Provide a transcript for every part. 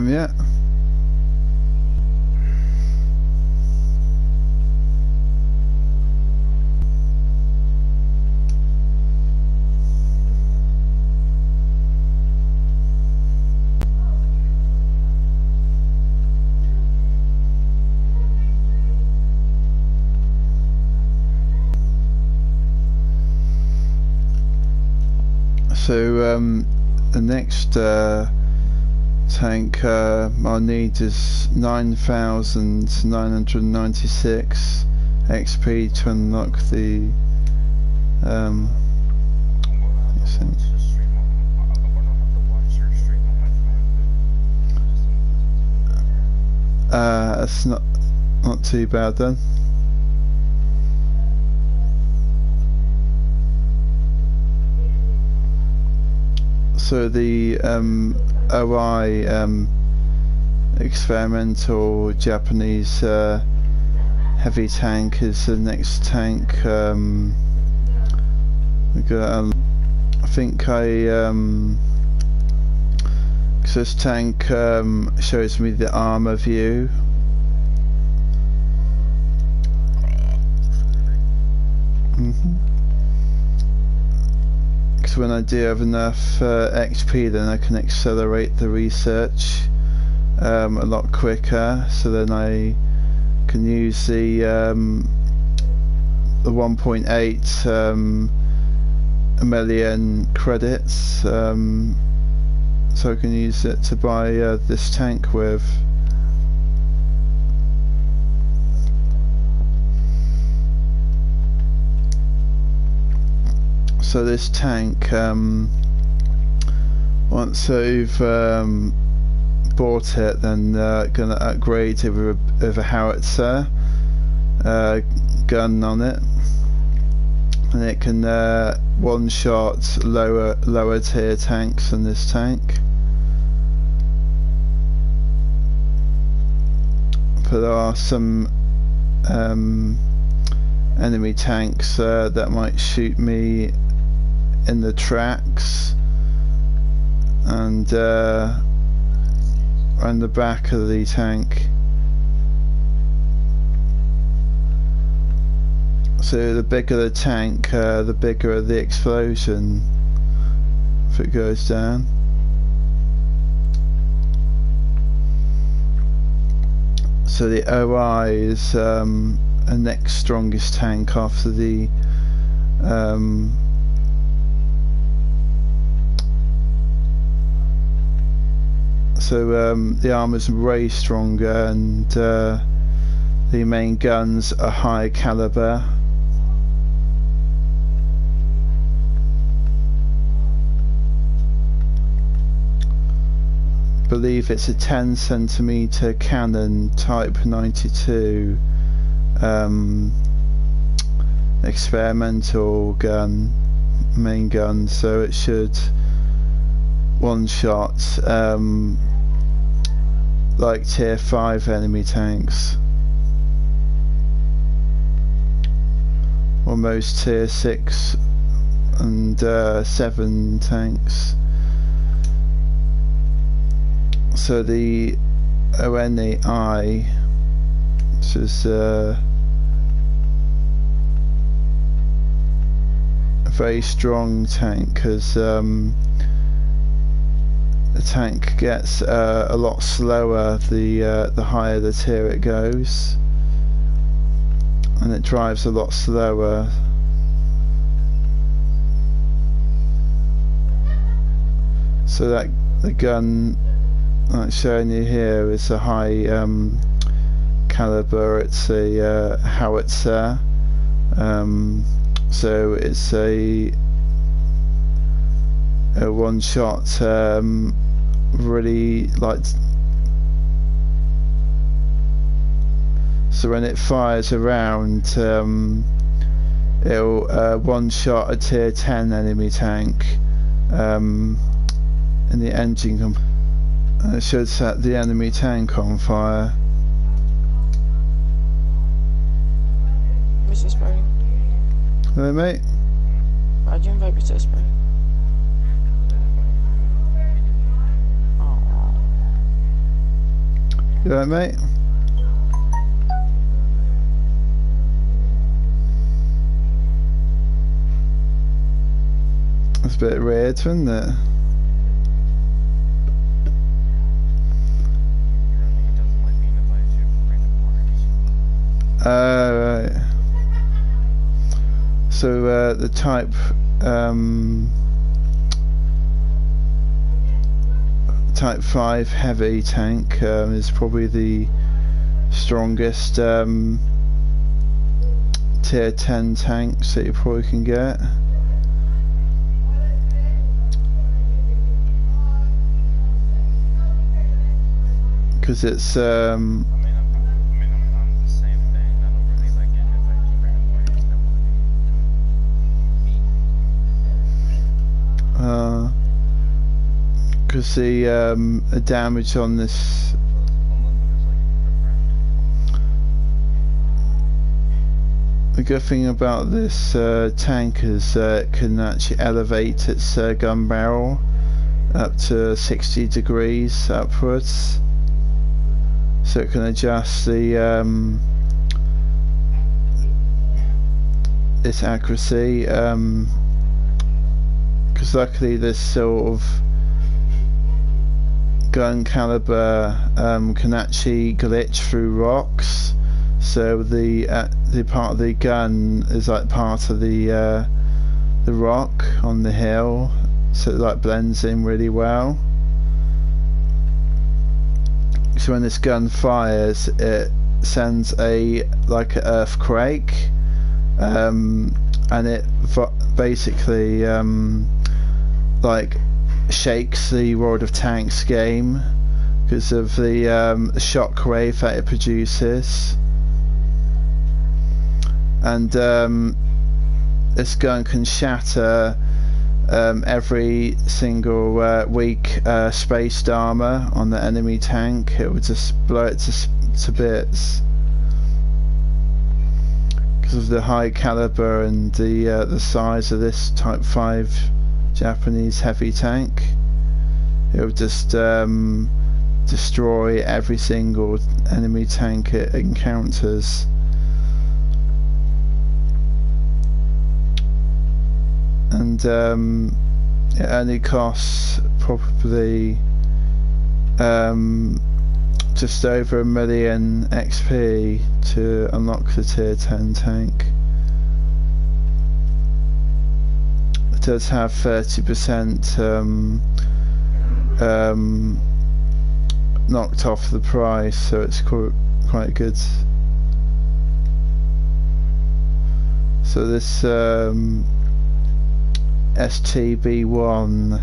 Yeah. So the next tank I need is 9,996 XP to unlock the it's not too bad then. So the OI experimental Japanese heavy tank is the next tank. I think cause this tank shows me the armor view. Because when I do have enough XP, then I can accelerate the research a lot quicker. So then I can use the 1.8 million credits, so I can use it to buy this tank with. So this tank, once I've bought it, then gonna upgrade it with a howitzer gun on it, and it can one-shot lower tier tanks than this tank. But there are some enemy tanks that might shoot me in the tracks and around the back of the tank. So the bigger the tank, the bigger the explosion if it goes down. So the OI is the next strongest tank after the the armor's way stronger, and the main guns are high caliber. I believe it's a 10cm cannon type 92 experimental gun, main gun, so it should one shot like tier 5 enemy tanks, or most tier 6 and 7 tanks. So the ONI, which is a very strong tank, because the tank gets a lot slower the higher the tier it goes, and it drives a lot slower. So that the gun that's showing you here is a high caliber. It's a howitzer, so it's a one shot, really light. So when it fires around, it'll one shot a tier 10 enemy tank in the engine and it should set the enemy tank on fire. Mr. Spray. Hello, mate. Why'd you invite me to Spray? You alright, mate? That's a bit weird, isn't it? Right. So the type Type 5 heavy tank is probably the strongest tier 10 tanks that you probably can get. Because it's I'm the same thing. I don't really like it if I just bring up warriors that want to be beat. Because the damage on this the good thing about this tank is it can actually elevate its gun barrel up to 60 degrees upwards, so it can adjust the its accuracy, because luckily this sort of gun caliber can actually glitch through rocks, so the part of the gun is like part of the rock on the hill, so it like blends in really well. So when this gun fires, it sends a like an earthquake, and it basically like shakes the World of Tanks game because of the shock wave that it produces. And this gun can shatter every single weak spaced armor on the enemy tank. It would just blow it to bits because of the high caliber and the size of this Type 5 Japanese heavy tank. It would just destroy every single enemy tank it encounters. And it only costs probably just over 1 million XP to unlock the tier 10 tank. It does have 30% knocked off the price, so it's quite good. So this STB1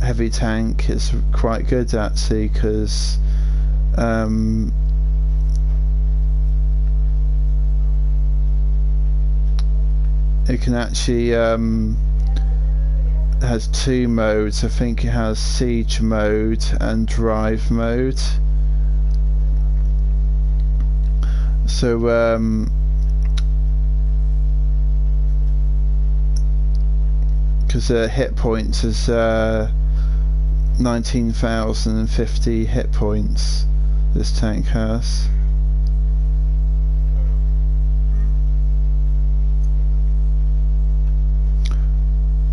heavy tank is quite good actually, because it can actually has 2 modes. I think it has siege mode and drive mode. So because hit points is 19,050 hit points this tank has.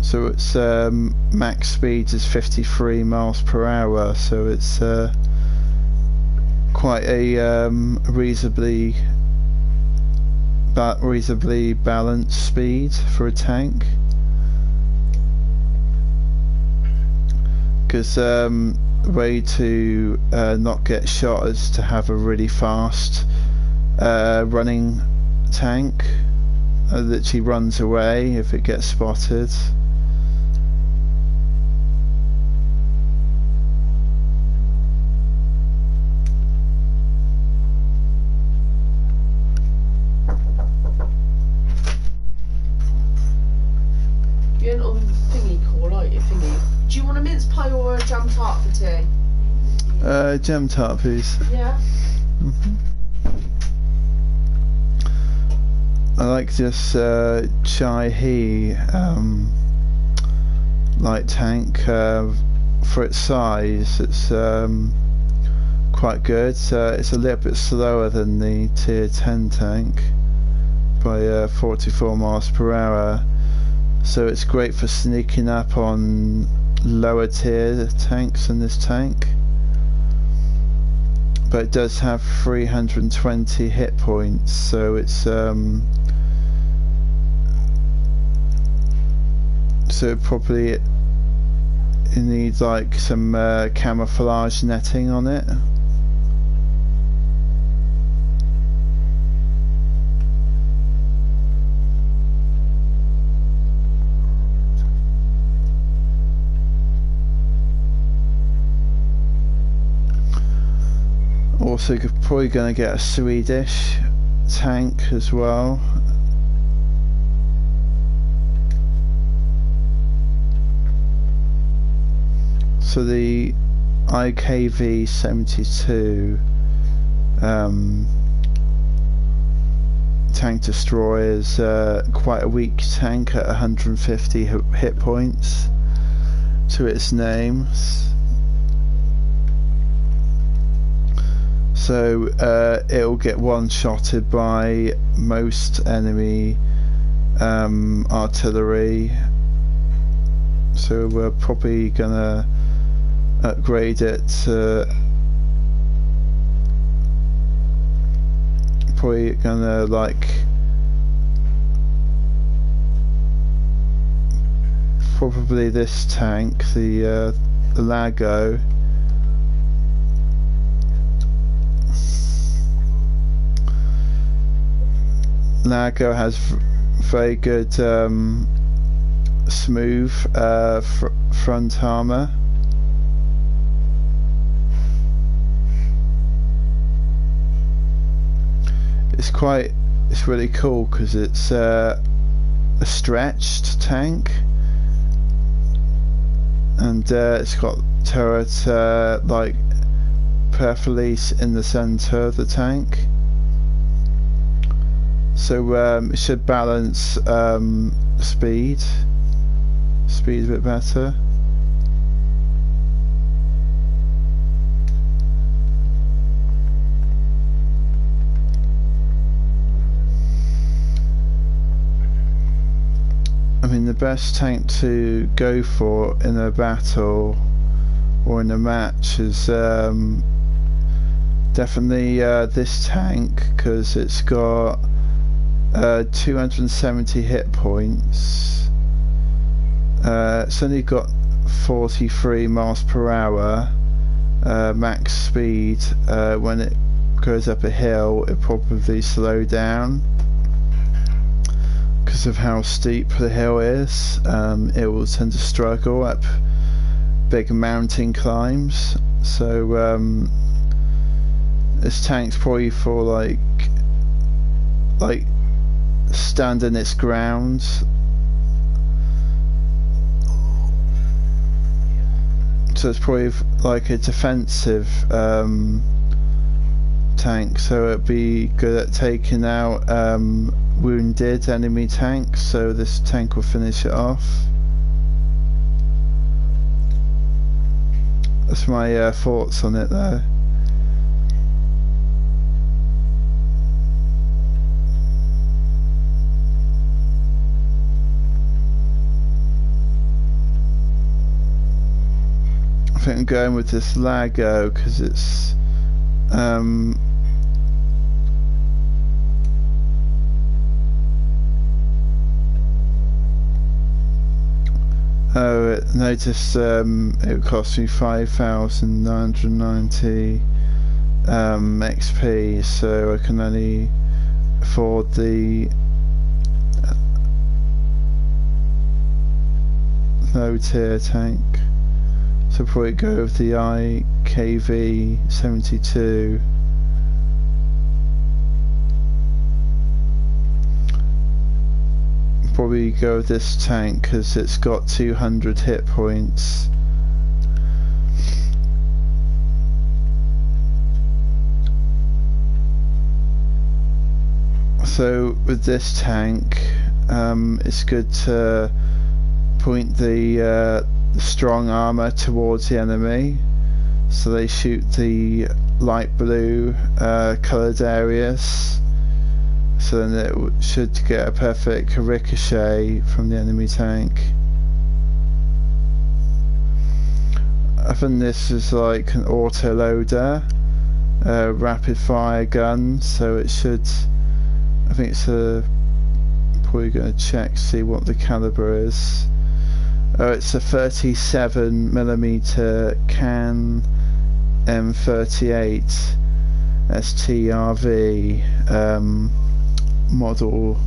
So its max speed is 53 miles per hour, so it's quite a reasonably balanced speed for a tank. Because the way to not get shot is to have a really fast running tank that literally runs away if it gets spotted. Do you want a mince pie or a jam tart for tea? Jam tart, please. Yeah. I like this Chai He light tank, for its size, it's quite good. It's a little bit slower than the tier 10 tank by 44 miles per hour, so it's great for sneaking up on lower tier tanks than this tank. But it does have 320 hit points, so it's so probably it needs like some camouflage netting on it. Also, you're probably going to get a Swedish tank as well. So the IKV 72 tank destroyer is quite a weak tank at 150 hit points to its name. So it'll get one-shotted by most enemy artillery. So we're probably gonna upgrade it to probably gonna like probably this tank, the Lago. Lago has very good smooth front armor. It's really cool because it's a stretched tank, and it's got turret like perfilies in the center of the tank. So it should balance speed a bit better. I mean, the best tank to go for in a battle or in a match is definitely this tank, because it's got 270 hit points. It's only got 43 miles per hour max speed. When it goes up a hill, it probably slow down because of how steep the hill is. It will tend to struggle up big mountain climbs. So this tank's probably for like standing its ground. So it's probably like a defensive tank, so it'd be good at taking out wounded enemy tanks, so this tank will finish it off. That's my thoughts on it though. I think I'm going with this Lago because it's oh, notice it cost me 5,990 XP, so I can only afford the low tier tank. So probably go with the IKV 72. Probably go with this tank because it's got 200 hit points. So with this tank, it's good to point the the strong armor towards the enemy, so they shoot the light blue coloured areas, so then it should get a perfect ricochet from the enemy tank. Other than this is like an auto loader, rapid fire gun, so it should, I think it's probably going to check, see what the caliber is. It's a 37mm Can M38 STRV model